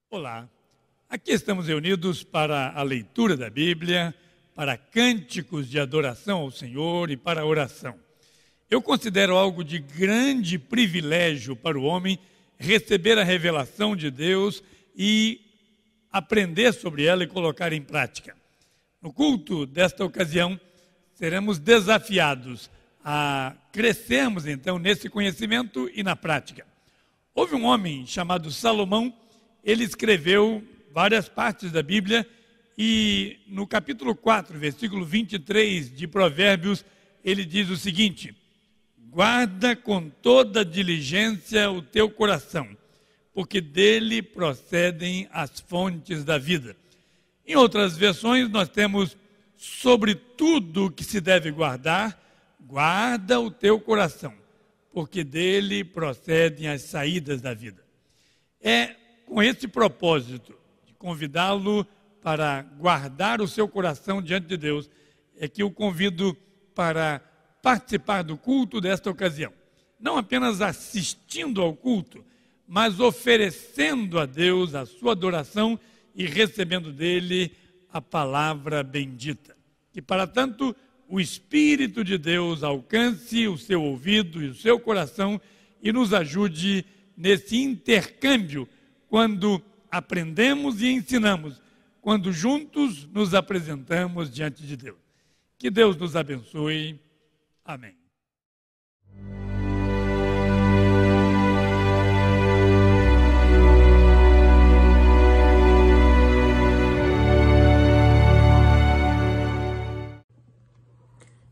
Olá, aqui estamos reunidos para a leitura da Bíblia, para cânticos de adoração ao Senhor e para a oração. Eu considero algo de grande privilégio para o homem receber a revelação de Deus e aprender sobre ela e colocar em prática. No culto desta ocasião, seremos desafiados a crescermos então nesse conhecimento e na prática. Houve um homem chamado Salomão. Ele escreveu várias partes da Bíblia e no capítulo 4, versículo 23 de Provérbios, ele diz o seguinte: guarda com toda diligência o teu coração, porque dele procedem as fontes da vida. Em outras versões nós temos: sobre tudo que se deve guardar, guarda o teu coração, porque dele procedem as saídas da vida. É com esse propósito de convidá-lo para guardar o seu coração diante de Deus, é que eu convido para participar do culto desta ocasião. Não apenas assistindo ao culto, mas oferecendo a Deus a sua adoração e recebendo dele a palavra bendita. Que para tanto o Espírito de Deus alcance o seu ouvido e o seu coração e nos ajude nesse intercâmbio quando aprendemos e ensinamos, quando juntos nos apresentamos diante de Deus. Que Deus nos abençoe. Amém.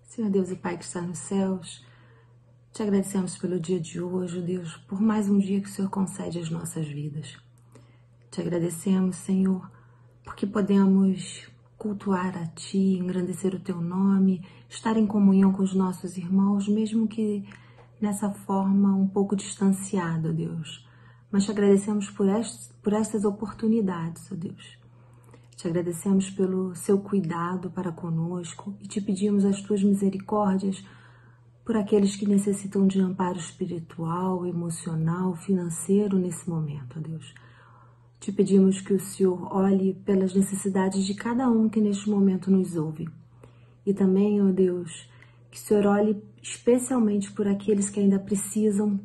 Senhor Deus e Pai que está nos céus, te agradecemos pelo dia de hoje, Deus, por mais um dia que o Senhor concede às nossas vidas. Te agradecemos, Senhor, porque podemos cultuar a Ti, engrandecer o Teu nome, estar em comunhão com os nossos irmãos, mesmo que nessa forma um pouco distanciado, Deus. Mas te agradecemos por estas oportunidades, ó Deus. Te agradecemos pelo Seu cuidado para conosco e te pedimos as Tuas misericórdias por aqueles que necessitam de amparo espiritual, emocional, financeiro nesse momento, ó Deus. Te pedimos que o Senhor olhe pelas necessidades de cada um que neste momento nos ouve. E também, ó Deus, que o Senhor olhe especialmente por aqueles que ainda precisam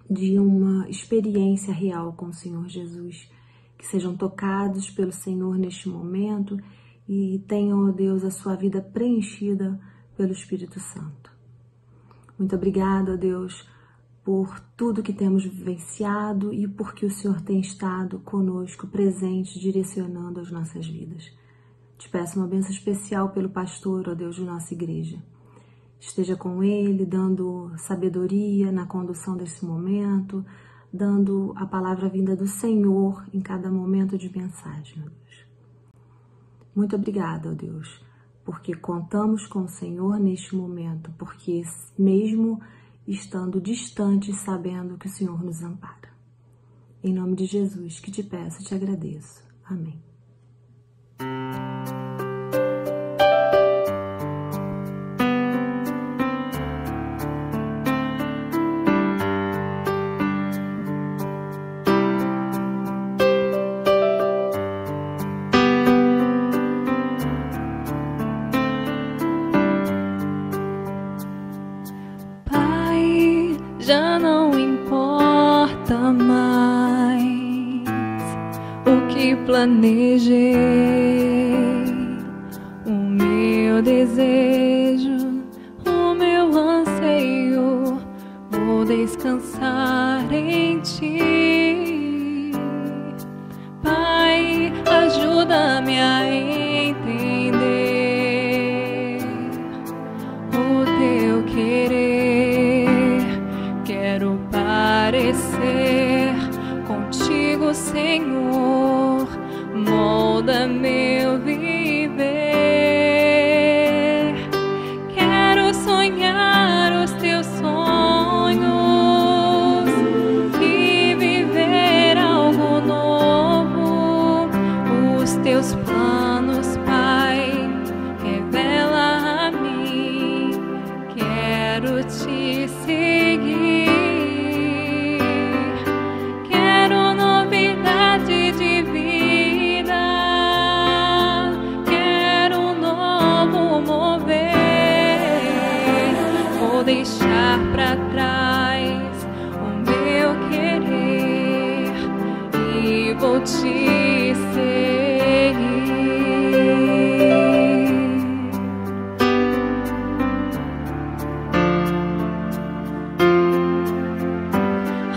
de uma experiência real com o Senhor Jesus. Que sejam tocados pelo Senhor neste momento e tenham, ó Deus, a sua vida preenchida pelo Espírito Santo. Muito obrigada, ó Deus, por tudo que temos vivenciado e porque o Senhor tem estado conosco, presente, direcionando as nossas vidas. Te peço uma bênção especial pelo pastor, ó Deus, de nossa igreja. Esteja com ele, dando sabedoria na condução desse momento, dando a palavra vinda do Senhor em cada momento de mensagem, ó Deus. Muito obrigada, ó Deus, porque contamos com o Senhor neste momento, porque mesmo estando distantes, sabendo que o Senhor nos ampara. Em nome de Jesus que te peço e te agradeço. Amém. Já não importa mais o que planejei, o meu desejo, o meu anseio, vou descansar em Ti. Pai, ajuda-me a entender o Teu querer. Quero parecer contigo, Senhor, molda meu viver. deixar pra trás o meu querer e vou te seguir.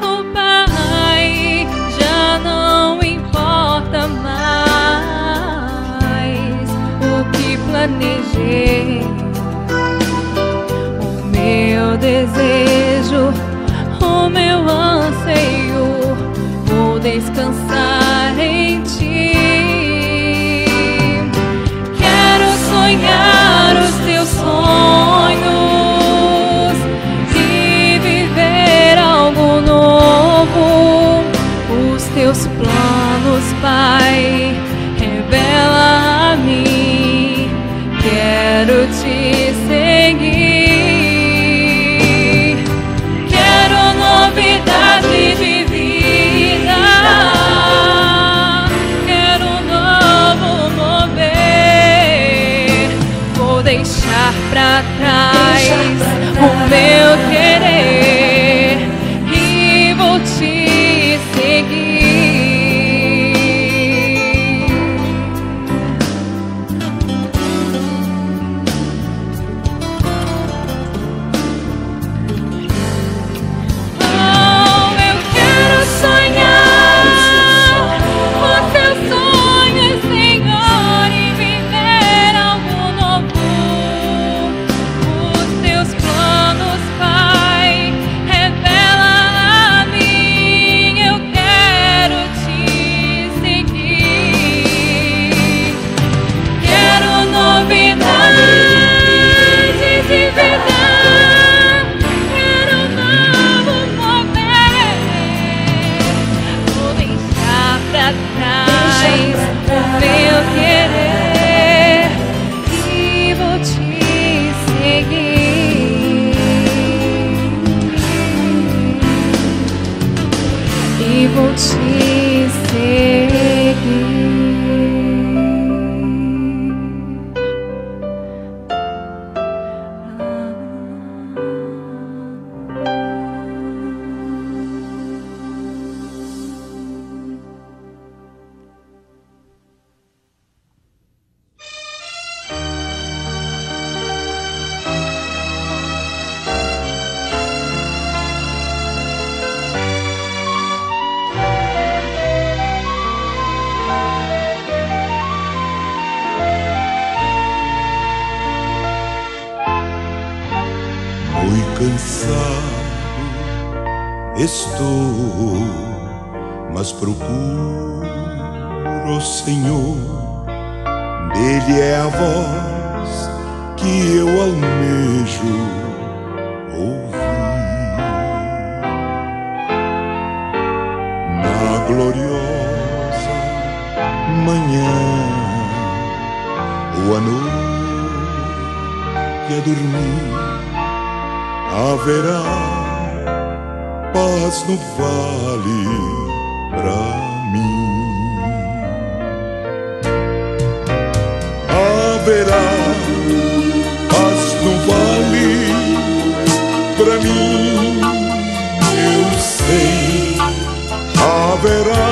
Oh Pai, já não importa mais o que planejei. Meu desejo, o meu anseio, vou descansar em ti. Quero sonhar os teus sonhos e viver algo novo. Os teus planos, Pai, revela a mim. Quero te seguir. Novidade de vida, quero um novo mover. Vou deixar pra trás o meu querer e vou te seguir. Vou te seguir. Cansado estou, mas procuro, Senhor. Dele é a voz que eu almejo ouvir. Na gloriosa manhã ou à noite a dormir, haverá paz no vale pra mim. Haverá paz no vale pra mim, eu sei. Haverá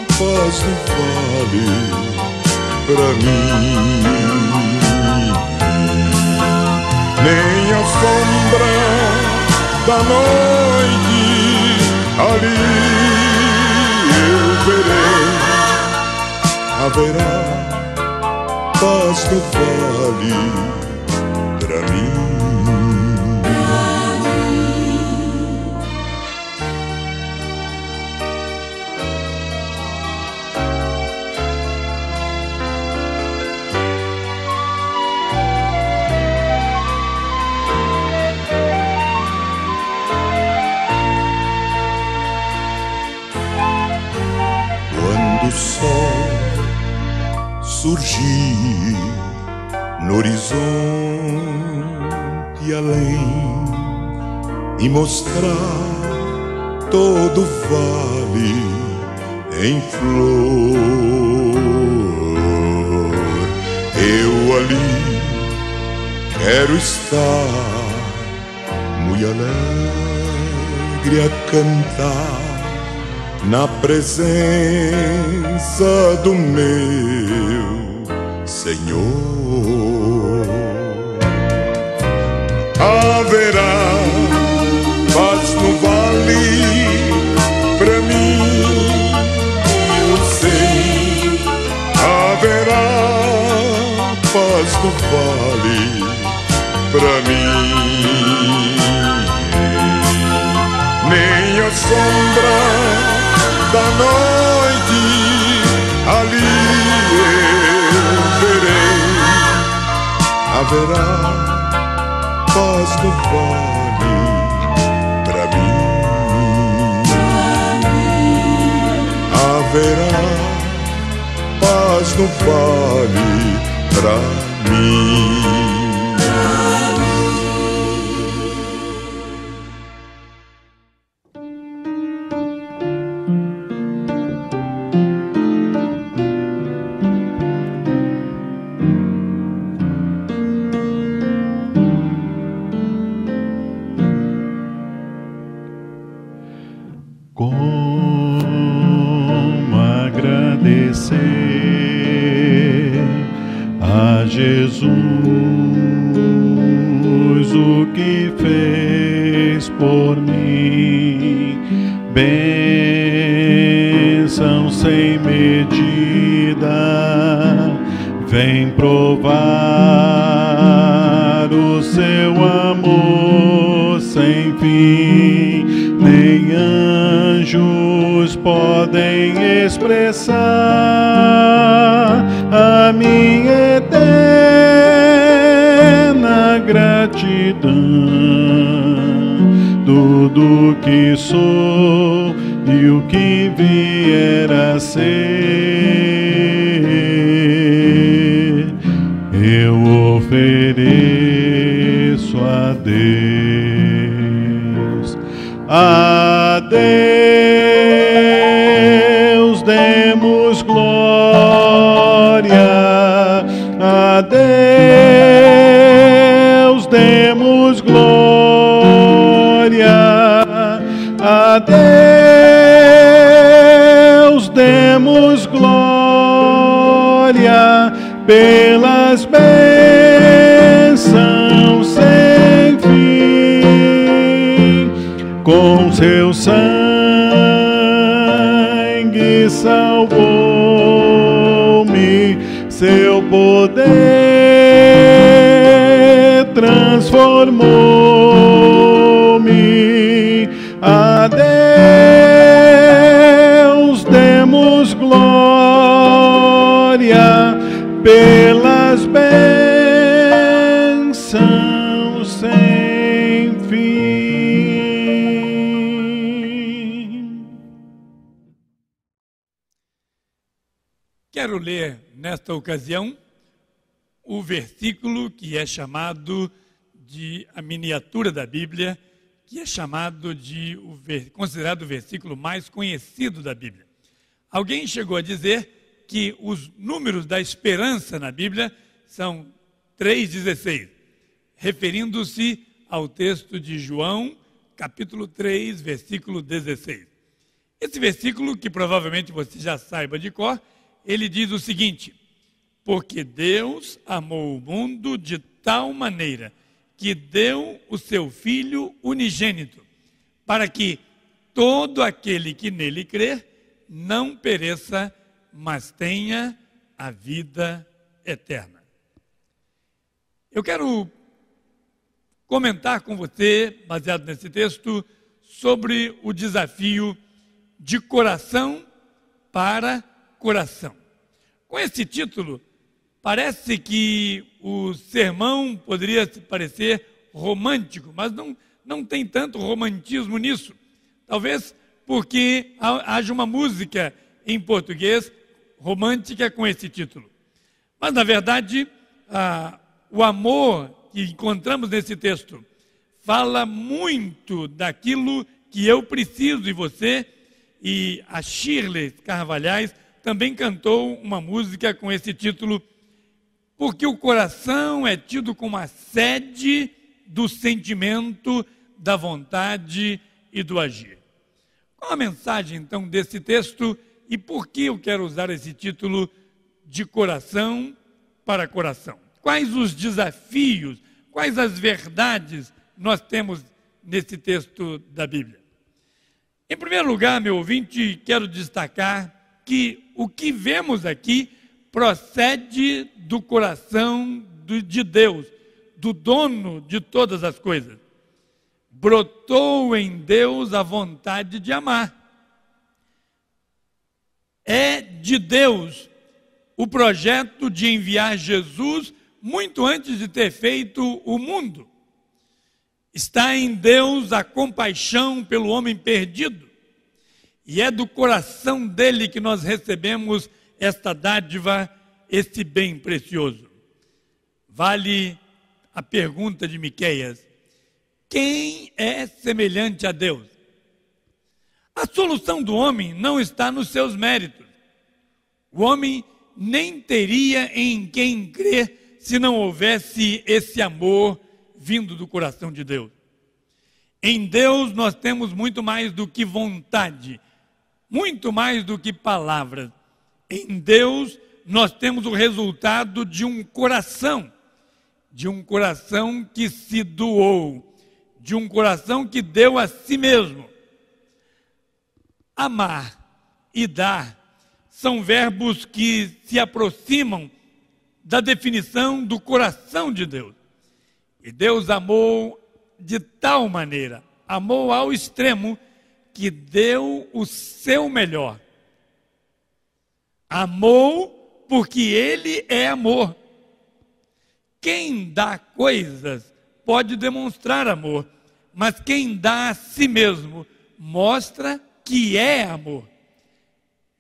paz no vale pra mim. Nem a sombra da noite ali eu verei. Haverá paz no vale pra mim. O sol surgir no horizonte além e mostrar todo o vale em flor. Eu ali quero estar fui alegre a cantar na presença do meu Senhor. Haverá paz no vale pra mim, eu sei. Haverá paz no vale pra mim. Nem a sombra da noite ali eu verei. Haverá paz no vale pra mim. Haverá paz no vale pra mim. Como agradecer a Jesus o que fez por mim, bênção sem medida, vem provar o seu amor sem fim. Nem anjos podem expressar a minha eterna gratidão. Tudo que sou e o que vier a ser, eu ofereço a Deus. A Deus demos glória, a Deus demos glória, a Deus demos glória pelas bênçãos sem fim. Com seu sangue salvou-me, seu poder transformou-me. A Deus demos glória pelas bênçãos sem fim. Quero ler, nesta ocasião, o versículo que é chamado de a miniatura da Bíblia, que é chamado de considerado o versículo mais conhecido da Bíblia. Alguém chegou a dizer que os números da esperança na Bíblia são 3,16, referindo-se ao texto de João, capítulo 3, versículo 16. Esse versículo, que provavelmente você já saiba de cor, ele diz o seguinte: porque Deus amou o mundo de tal maneira que deu o seu Filho unigênito, para que todo aquele que nele crer não pereça, mas tenha a vida eterna. Eu quero comentar com você, baseado nesse texto, sobre o desafio de coração para coração. Com esse título, parece que o sermão poderia parecer romântico, mas não tem tanto romantismo nisso. Talvez porque haja uma música em português romântica com esse título. Mas, na verdade, o amor que encontramos nesse texto fala muito daquilo que eu preciso e você. E a Shirley Carvalhais também cantou uma música com esse título, porque o coração é tido como a sede do sentimento da vontade e do agir. Qual a mensagem, então, desse texto e por que eu quero usar esse título de coração para coração? Quais os desafios, quais as verdades nós temos nesse texto da Bíblia? Em primeiro lugar, meu ouvinte, quero destacar que o que vemos aqui procede do coração de Deus, do dono de todas as coisas. Brotou em Deus a vontade de amar. É de Deus o projeto de enviar Jesus muito antes de ter feito o mundo. Está em Deus a compaixão pelo homem perdido. E é do coração dele que nós recebemos esta dádiva, esse bem precioso. Vale a pergunta de Miqueias: quem é semelhante a Deus? A solução do homem não está nos seus méritos. O homem nem teria em quem crer se não houvesse esse amor vindo do coração de Deus. Em Deus nós temos muito mais do que vontade, muito mais do que palavras. Em Deus nós temos o resultado de um coração que se doou, de um coração que deu a si mesmo. Amar e dar são verbos que se aproximam da definição do coração de Deus. E Deus amou de tal maneira, amou ao extremo, que deu o seu melhor. Amou porque Ele é amor. Quem dá coisas pode demonstrar amor, mas quem dá a si mesmo mostra que é amor.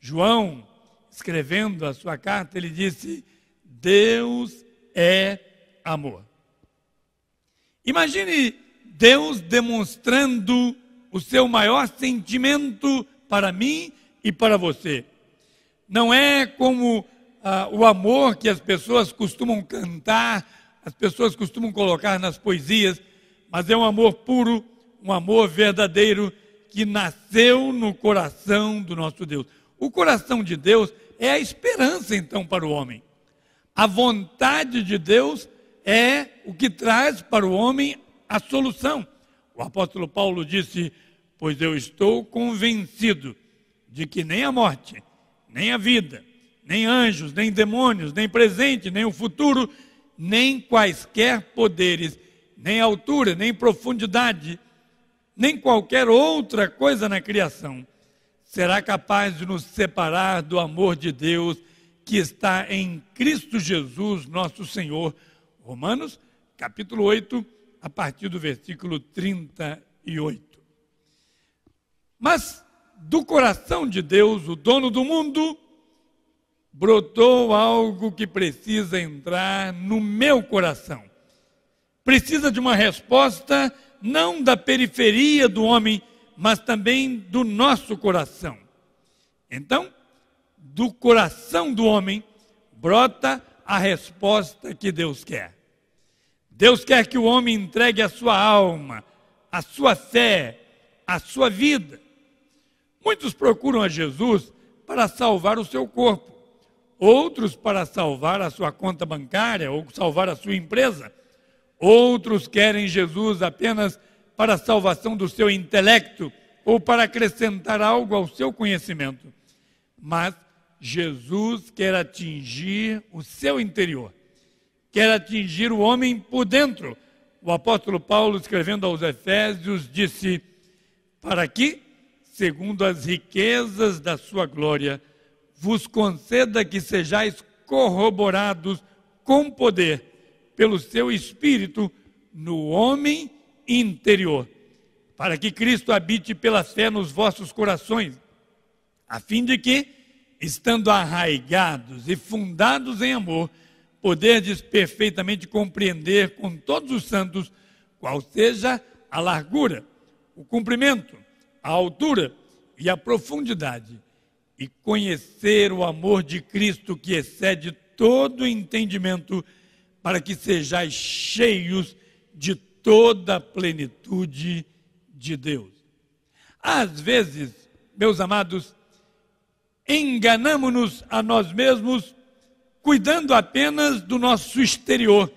João, escrevendo a sua carta, ele disse: Deus é amor. Imagine Deus demonstrando o seu maior sentimento para mim e para você. Não é como o amor que as pessoas costumam cantar, as pessoas costumam colocar nas poesias, mas é um amor puro, um amor verdadeiro que nasceu no coração do nosso Deus. O coração de Deus é a esperança, então, para o homem. A vontade de Deus é o que traz para o homem a solução. O apóstolo Paulo disse: pois eu estou convencido de que nem a morte, nem a vida, nem anjos, nem demônios, nem presente, nem o futuro, nem quaisquer poderes, nem altura, nem profundidade, nem qualquer outra coisa na criação será capaz de nos separar do amor de Deus que está em Cristo Jesus, nosso Senhor. Romanos, capítulo 8, a partir do versículo 38. Mas do coração de Deus, o dono do mundo, brotou algo que precisa entrar no meu coração. Precisa de uma resposta não da periferia do homem, mas também do nosso coração. Então, do coração do homem brota a resposta que Deus quer. Deus quer que o homem entregue a sua alma, a sua fé, a sua vida. Muitos procuram a Jesus para salvar o seu corpo, outros para salvar a sua conta bancária ou salvar a sua empresa. Outros querem Jesus apenas para a salvação do seu intelecto ou para acrescentar algo ao seu conhecimento. Mas Jesus quer atingir o seu interior, quer atingir o homem por dentro. O apóstolo Paulo, escrevendo aos Efésios, disse: para que, segundo as riquezas da sua glória, vos conceda que sejais corroborados com poder pelo seu Espírito no homem interior, para que Cristo habite pela fé nos vossos corações, a fim de que, estando arraigados e fundados em amor, poderdes perfeitamente compreender com todos os santos qual seja a largura, o comprimento, a altura e a profundidade, e conhecer o amor de Cristo que excede todo entendimento, para que sejais cheios de toda a plenitude de Deus. Às vezes, meus amados, enganamos-nos a nós mesmos cuidando apenas do nosso exterior,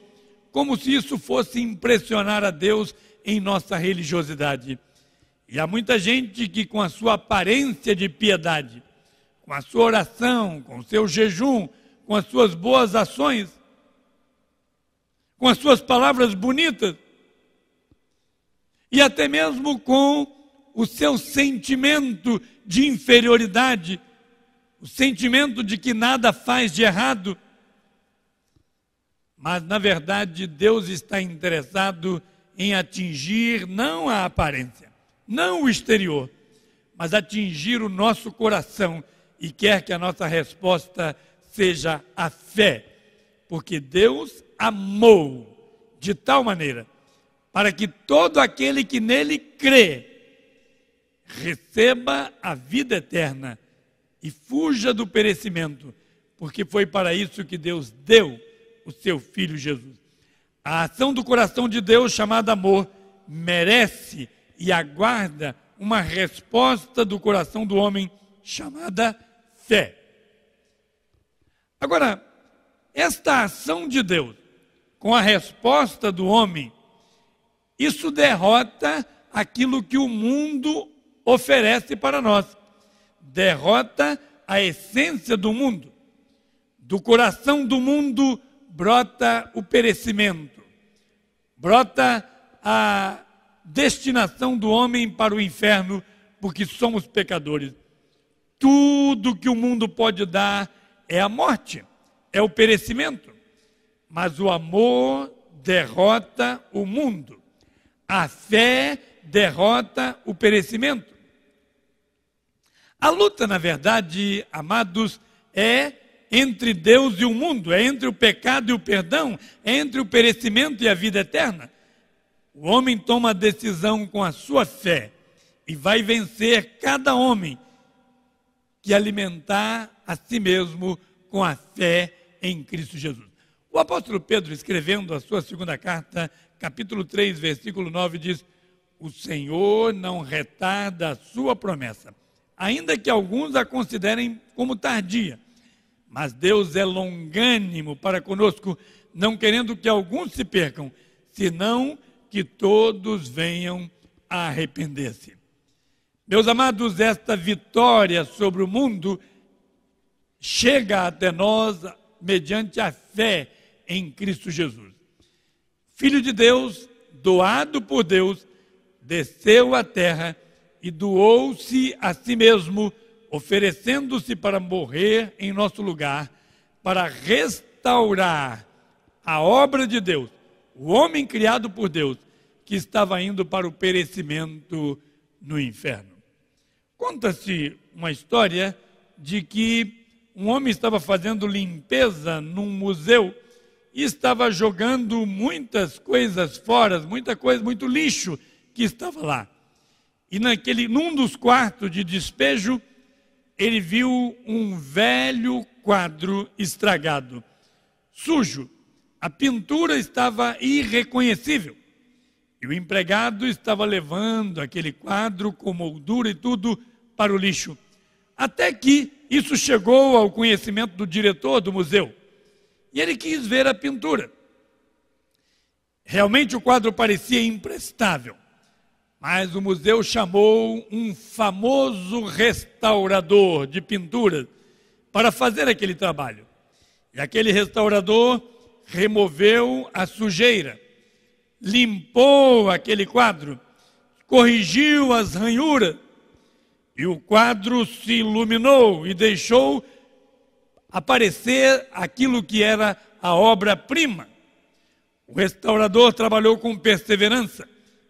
como se isso fosse impressionar a Deus em nossa religiosidade. E há muita gente que, com a sua aparência de piedade, com a sua oração, com o seu jejum, com as suas boas ações, com as suas palavras bonitas, e até mesmo com o seu sentimento de inferioridade, o sentimento de que nada faz de errado. Mas, na verdade, Deus está interessado em atingir não a aparência, não o exterior, mas atingir o nosso coração, e quer que a nossa resposta seja a fé, porque Deus amou de tal maneira para que todo aquele que nele crê receba a vida eterna e fuja do perecimento, porque foi para isso que Deus deu o seu Filho Jesus. A ação do coração de Deus, chamada amor, merece e aguarda uma resposta do coração do homem, chamada fé. Agora, esta ação de Deus, com a resposta do homem, isso derrota aquilo que o mundo oferece para nós. Derrota a essência do mundo. Do coração do mundo brota o perecimento, brota a destinação do homem para o inferno, porque somos pecadores. Tudo que o mundo pode dar é a morte, é o perecimento, mas o amor derrota o mundo, a fé derrota o perecimento. A luta, na verdade, amados, é entre Deus e o mundo, é entre o pecado e o perdão, é entre o perecimento e a vida eterna. O homem toma a decisão com a sua fé e vai vencer cada homem que alimentar a si mesmo com a fé em Cristo Jesus. O apóstolo Pedro, escrevendo a sua segunda carta, capítulo 3, versículo 9, diz: o Senhor não retarda a sua promessa, ainda que alguns a considerem como tardia. Mas Deus é longânimo para conosco, não querendo que alguns se percam, senão que todos venham a arrepender-se. Meus amados, esta vitória sobre o mundo chega até nós mediante a fé em Cristo Jesus. Filho de Deus, doado por Deus, desceu à terra e doou-se a si mesmo, oferecendo-se para morrer em nosso lugar, para restaurar a obra de Deus, o homem criado por Deus, que estava indo para o perecimento no inferno. Conta-se uma história de que um homem estava fazendo limpeza num museu e estava jogando muitas coisas fora, muita coisa, muito lixo que estava lá. E num dos quartos de despejo, ele viu um velho quadro estragado, sujo. A pintura estava irreconhecível. E o empregado estava levando aquele quadro com moldura e tudo para o lixo. Até que isso chegou ao conhecimento do diretor do museu. E ele quis ver a pintura. Realmente o quadro parecia imprestável. Mas o museu chamou um famoso restaurador de pinturas para fazer aquele trabalho. E aquele restaurador removeu a sujeira, limpou aquele quadro, corrigiu as ranhuras, e o quadro se iluminou e deixou aparecer aquilo que era a obra-prima. O restaurador trabalhou com perseverança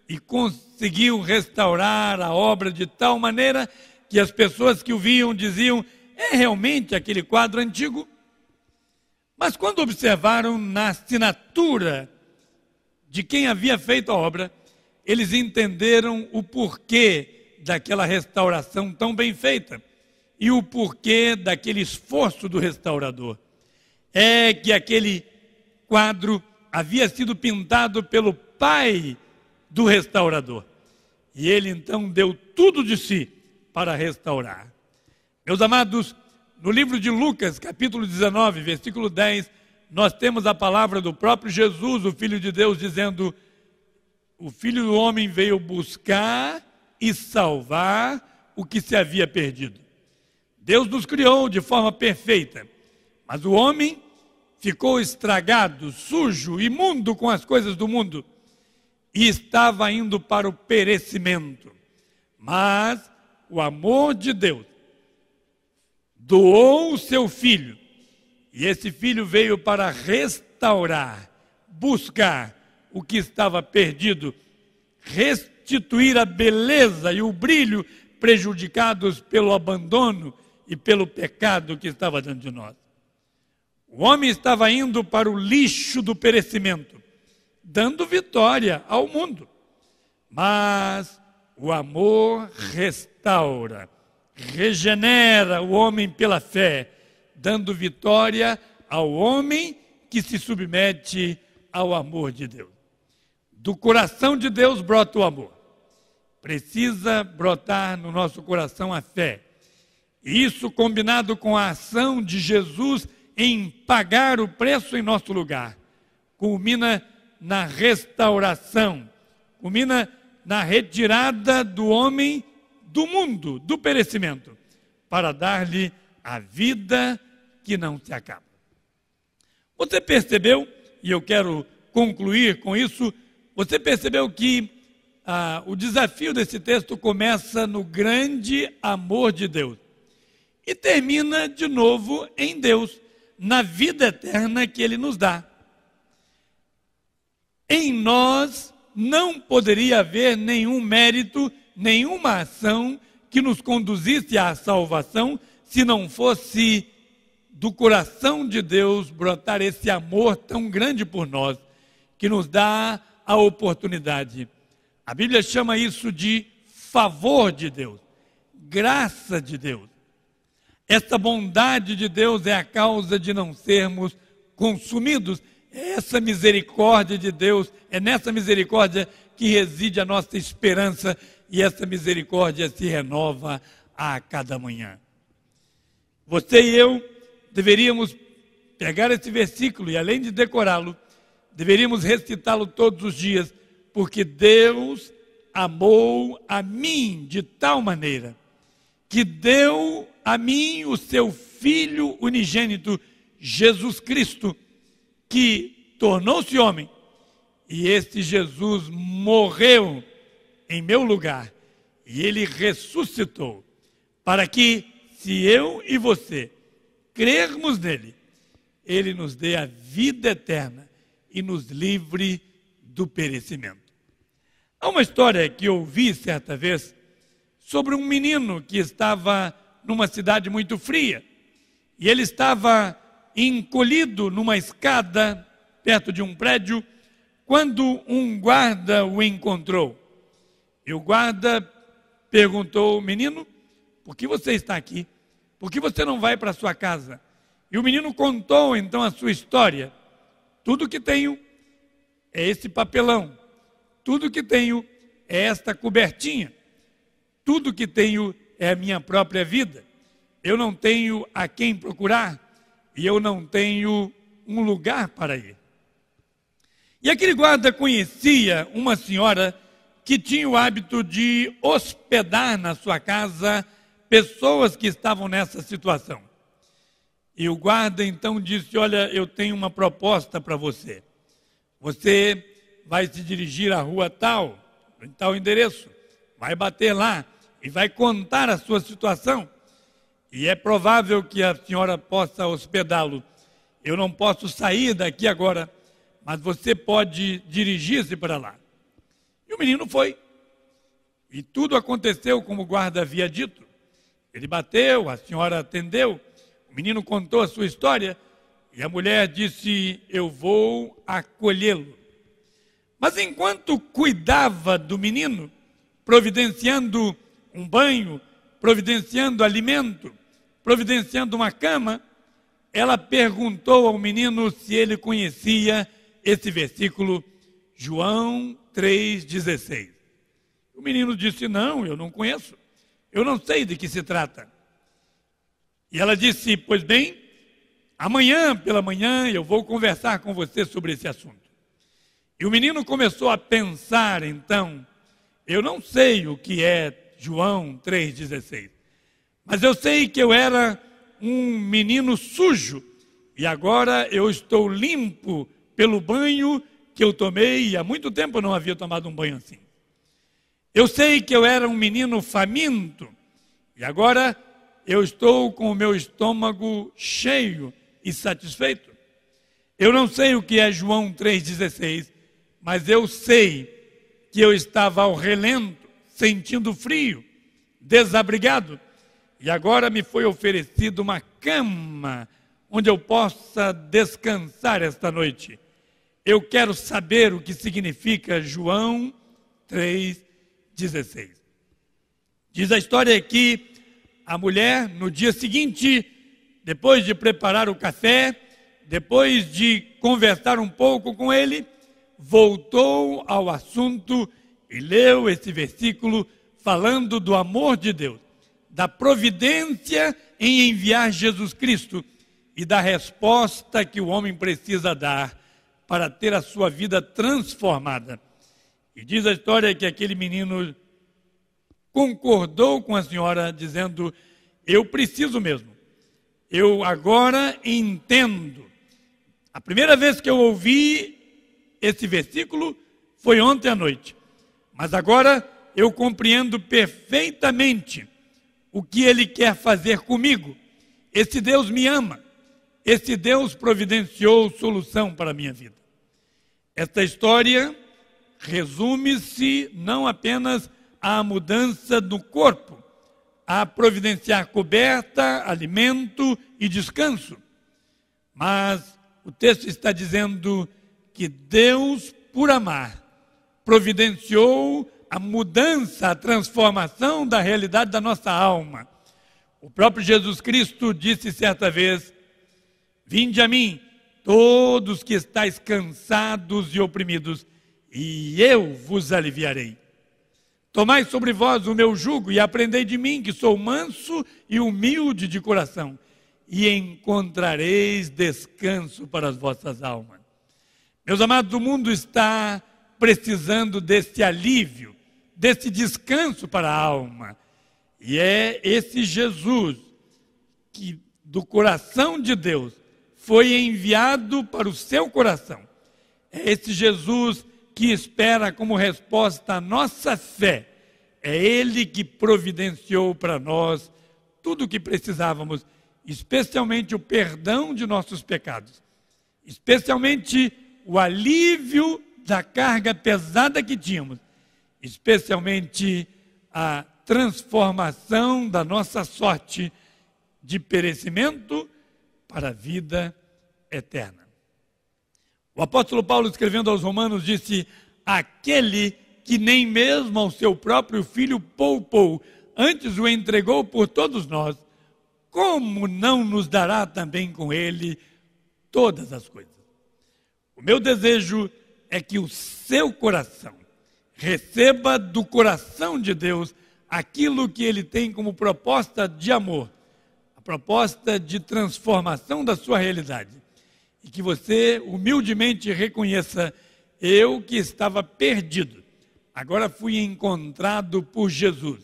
e conseguiu restaurar a obra de tal maneira que as pessoas que o viam diziam: é realmente aquele quadro antigo? Mas quando observaram na assinatura de quem havia feito a obra, eles entenderam o porquê daquela restauração tão bem feita e o porquê daquele esforço do restaurador. É que aquele quadro havia sido pintado pelo pai do restaurador. E ele então deu tudo de si para restaurar. Meus amados, no livro de Lucas, capítulo 19, versículo 10, nós temos a palavra do próprio Jesus, o Filho de Deus, dizendo: o Filho do Homem veio buscar e salvar o que se havia perdido. Deus nos criou de forma perfeita, mas o homem ficou estragado, sujo, imundo com as coisas do mundo e estava indo para o perecimento. Mas o amor de Deus doou o seu Filho, e esse Filho veio para restaurar, buscar o que estava perdido, restituir a beleza e o brilho prejudicados pelo abandono e pelo pecado que estava dentro de nós. O homem estava indo para o lixo do perecimento, dando vitória ao mundo. Mas o amor restaura, regenera o homem pela fé, dando vitória ao homem que se submete ao amor de Deus. Do coração de Deus brota o amor. Precisa brotar no nosso coração a fé. E isso, combinado com a ação de Jesus em pagar o preço em nosso lugar, culmina na restauração, culmina na retirada do homem do mundo, do perecimento, para dar-lhe a vida que não se acaba. Você percebeu, e eu quero concluir com isso, você percebeu que o desafio desse texto começa no grande amor de Deus e termina de novo em Deus, na vida eterna que Ele nos dá. Em nós não poderia haver nenhum mérito, nenhuma ação que nos conduzisse à salvação, se não fosse do coração de Deus brotar esse amor tão grande por nós, que nos dá a oportunidade. A Bíblia chama isso de favor de Deus, graça de Deus. Essa bondade de Deus é a causa de não sermos consumidos. É essa misericórdia de Deus, é nessa misericórdia que reside a nossa esperança, e essa misericórdia se renova a cada manhã. Você e eu deveríamos pegar esse versículo e, além de decorá-lo, deveríamos recitá-lo todos os dias, porque Deus amou a mim de tal maneira que deu a mim o seu Filho unigênito, Jesus Cristo, que tornou-se homem, e este Jesus morreu em meu lugar, e ele ressuscitou, para que, se eu e você crermos nele, ele nos dê a vida eterna e nos livre do perecimento. Há uma história que eu ouvi certa vez sobre um menino que estava numa cidade muito fria, e ele estava encolhido numa escada perto de um prédio, quando um guarda o encontrou. E o guarda perguntou: menino, por que você está aqui? Por que você não vai para sua casa? E o menino contou então a sua história. Tudo que tenho é esse papelão, tudo que tenho é esta cobertinha, tudo que tenho é a minha própria vida. Eu não tenho a quem procurar e eu não tenho um lugar para ir. E aquele guarda conhecia uma senhora que tinha o hábito de hospedar na sua casa pessoas que estavam nessa situação. E o guarda então disse: olha, eu tenho uma proposta para você. Você vai se dirigir à rua tal, em tal endereço, vai bater lá e vai contar a sua situação. E é provável que a senhora possa hospedá-lo. Eu não posso sair daqui agora, mas você pode dirigir-se para lá. E o menino foi. E tudo aconteceu como o guarda havia dito. Ele bateu, a senhora atendeu, o menino contou a sua história e a mulher disse: eu vou acolhê-lo. Mas enquanto cuidava do menino, providenciando um banho, providenciando alimento, providenciando uma cama, ela perguntou ao menino se ele conhecia esse versículo: João 3,16. O menino disse: não, eu não conheço, eu não sei de que se trata. E ela disse: pois bem, amanhã pela manhã eu vou conversar com você sobre esse assunto. E o menino começou a pensar, então: eu não sei o que é João 3,16, mas eu sei que eu era um menino sujo e agora eu estou limpo pelo banho que eu tomei, e há muito tempo eu não havia tomado um banho assim. Eu sei que eu era um menino faminto e agora eu estou com o meu estômago cheio e satisfeito. Eu não sei o que é João 3,16, mas eu sei que eu estava ao relento, sentindo frio, desabrigado, e agora me foi oferecida uma cama onde eu possa descansar esta noite. Eu quero saber o que significa João 3,16. Diz a história que a mulher, no dia seguinte, depois de preparar o café, depois de conversar um pouco com ele, voltou ao assunto e leu esse versículo falando do amor de Deus, da providência em enviar Jesus Cristo e da resposta que o homem precisa dar para ter a sua vida transformada. E diz a história que aquele menino concordou com a senhora, dizendo: eu preciso mesmo, eu agora entendo. A primeira vez que eu ouvi esse versículo foi ontem à noite, mas agora eu compreendo perfeitamente o que ele quer fazer comigo. Esse Deus me ama, esse Deus providenciou solução para a minha vida. Esta história resume-se não apenas à mudança do corpo, a providenciar coberta, alimento e descanso, mas o texto está dizendo que Deus, por amar, providenciou a mudança, a transformação da realidade da nossa alma. O próprio Jesus Cristo disse certa vez: vinde a mim, todos que estáis cansados e oprimidos, e eu vos aliviarei. Tomai sobre vós o meu jugo e aprendei de mim, que sou manso e humilde de coração, e encontrareis descanso para as vossas almas. Meus amados, o mundo está precisando desse alívio, desse descanso para a alma. E é esse Jesus que do coração de Deus foi enviado para o seu coração. É esse Jesus que espera como resposta a nossa fé. É Ele que providenciou para nós tudo o que precisávamos, especialmente o perdão de nossos pecados, especialmente o alívio da carga pesada que tínhamos, especialmente a transformação da nossa sorte de perecimento para a vida eterna. O apóstolo Paulo, escrevendo aos Romanos, disse: aquele que nem mesmo ao seu próprio filho poupou, antes o entregou por todos nós, como não nos dará também com ele todas as coisas? O meu desejo é que o seu coração receba do coração de Deus aquilo que Ele tem como proposta de amor, a proposta de transformação da sua realidade. E que você humildemente reconheça: eu que estava perdido, agora fui encontrado por Jesus.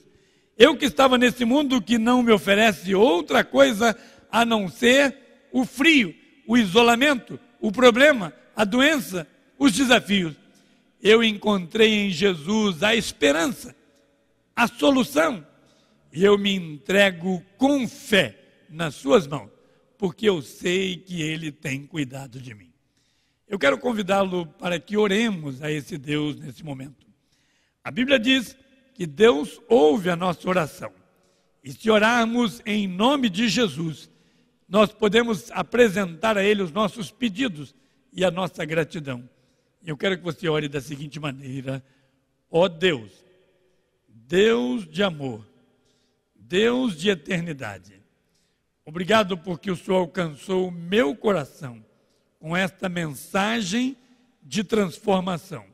Eu que estava nesse mundo que não me oferece outra coisa a não ser o frio, o isolamento, o problema, a doença, os desafios. Eu encontrei em Jesus a esperança, a solução, e eu me entrego com fé nas suas mãos, porque eu sei que Ele tem cuidado de mim. Eu quero convidá-lo para que oremos a esse Deus nesse momento. A Bíblia diz que Deus ouve a nossa oração, e se orarmos em nome de Jesus, nós podemos apresentar a Ele os nossos pedidos e a nossa gratidão. Eu quero que você ore da seguinte maneira: ó Deus, Deus de amor, Deus de eternidade, obrigado porque o Senhor alcançou o meu coração com esta mensagem de transformação.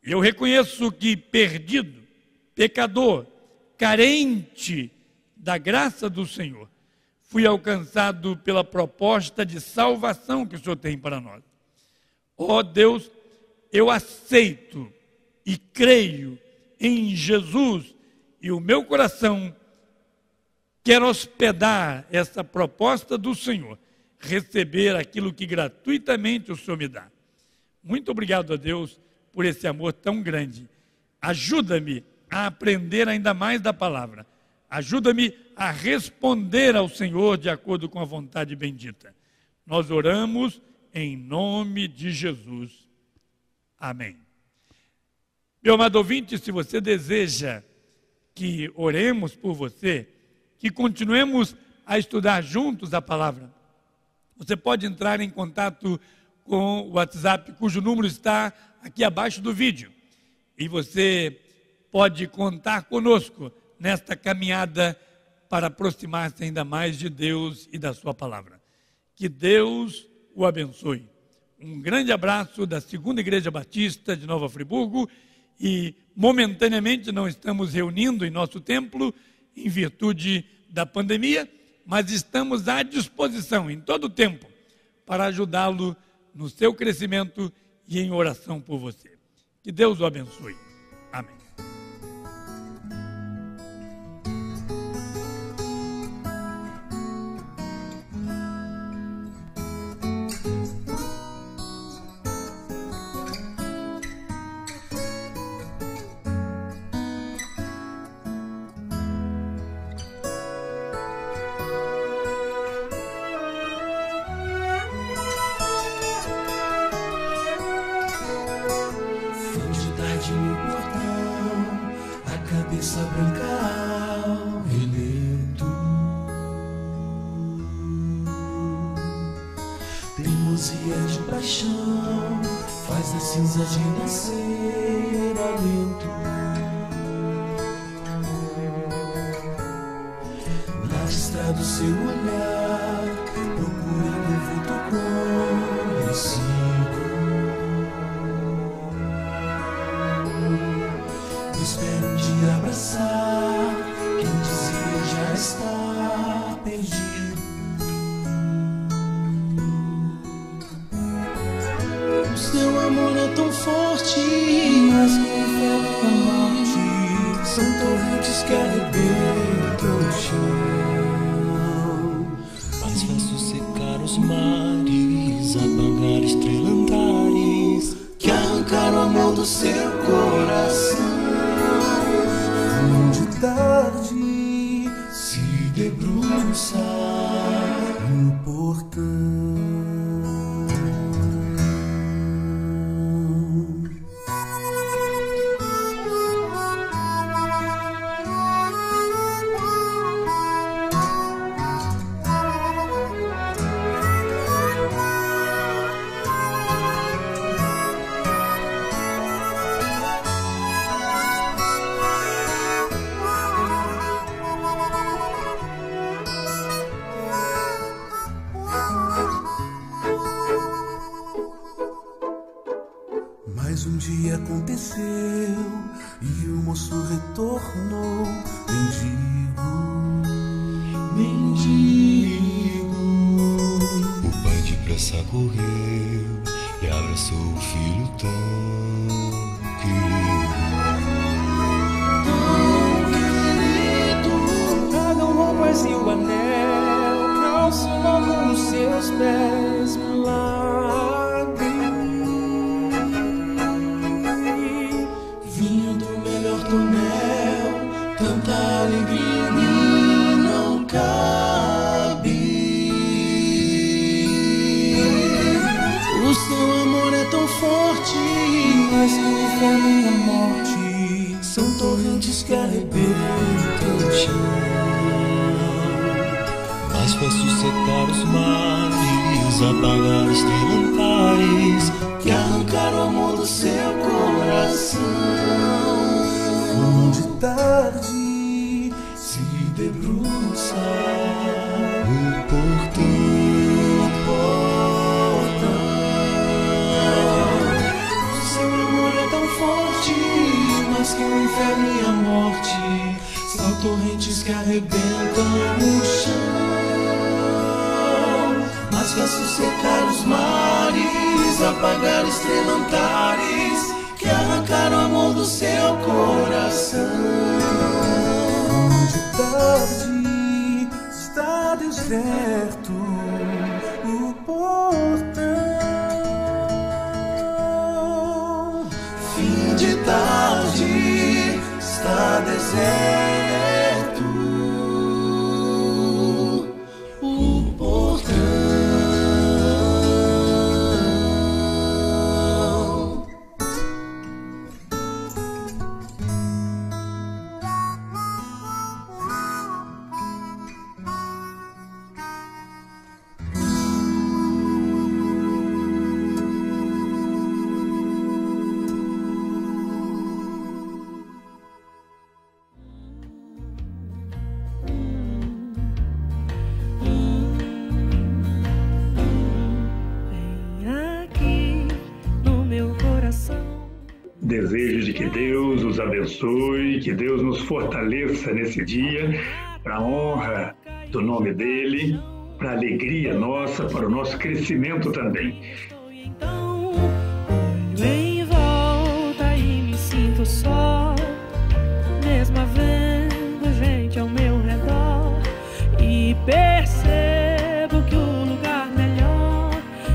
Eu reconheço que perdido, pecador, carente da graça do Senhor, fui alcançado pela proposta de salvação que o Senhor tem para nós. Ó Deus, eu aceito e creio em Jesus e o meu coração quer hospedar essa proposta do Senhor, receber aquilo que gratuitamente o Senhor me dá. Muito obrigado a Deus por esse amor tão grande. Ajuda-me a aprender ainda mais da palavra. Ajuda-me a responder ao Senhor de acordo com a vontade bendita. Nós oramos em nome de Jesus. Amém. Meu amado ouvinte, se você deseja que oremos por você, que continuemos a estudar juntos a palavra, você pode entrar em contato com o WhatsApp, cujo número está aqui abaixo do vídeo. E você pode contar conosco nesta caminhada para aproximar-se ainda mais de Deus e da sua palavra. Que Deus o abençoe. Um grande abraço da Segunda Igreja Batista de Nova Friburgo, e momentaneamente não estamos reunindo em nosso templo em virtude da pandemia, mas estamos à disposição em todo o tempo para ajudá-lo no seu crescimento e em oração por você. Que Deus o abençoe. Amém. No portão, a cabeça branca ao relento, teimosia de paixão faz a cinza de nascer alento. Na estrada do seu olhar, procurando um vulto conhecido. Espero um dia abraçar quem dizia já está perdido. O seu amor é tão forte, mas que o inferno e a morte são torrentes que arrebentam o chão. Mas faço secar os mares, apagar estrelantares que arrancaram o amor do seu coração. De tarde se debruçar no portão. Mas um dia aconteceu e o moço retornou, mendigo. O pai depressa correu e abraçou o filho tão querido. Tragam roupas e o anel, calce logo os seus pés, milagre. Tonel, tanta alegria em mim não cabe. O seu amor é tão forte, mas que o inferno e a morte são torrentes que arrebentam o chão. Mas faço secar os mares, apagar estrelantares que arrancaram o amor do seu coração. De tarde se debruça no portão, O seu amor é tão forte. fé minha morte. São torrentes que arrebentam no chão, mas faço secar os mares, apagar estrelantares que arrancaram o amor do seu coração. De tarde está deserto o portão. Fim de tarde está deserto o portão. Desejo de que Deus os abençoe, que Deus nos fortaleça nesse dia, para a honra do nome dEle, para a alegria nossa, para o nosso crescimento também. Então, olho em volta e me sinto só, mesmo havendo gente ao meu redor, e percebo que o lugar melhor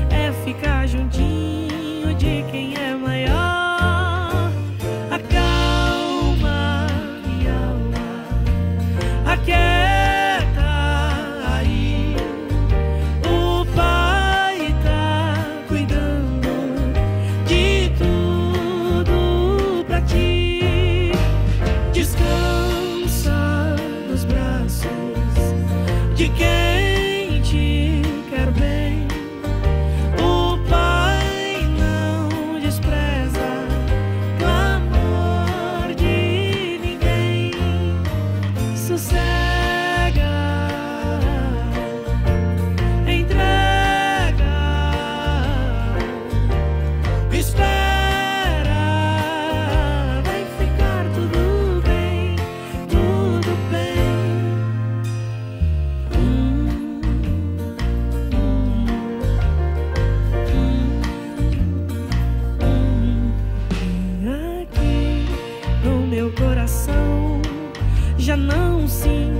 é ficar juntinho de quem é maior. Já não sinto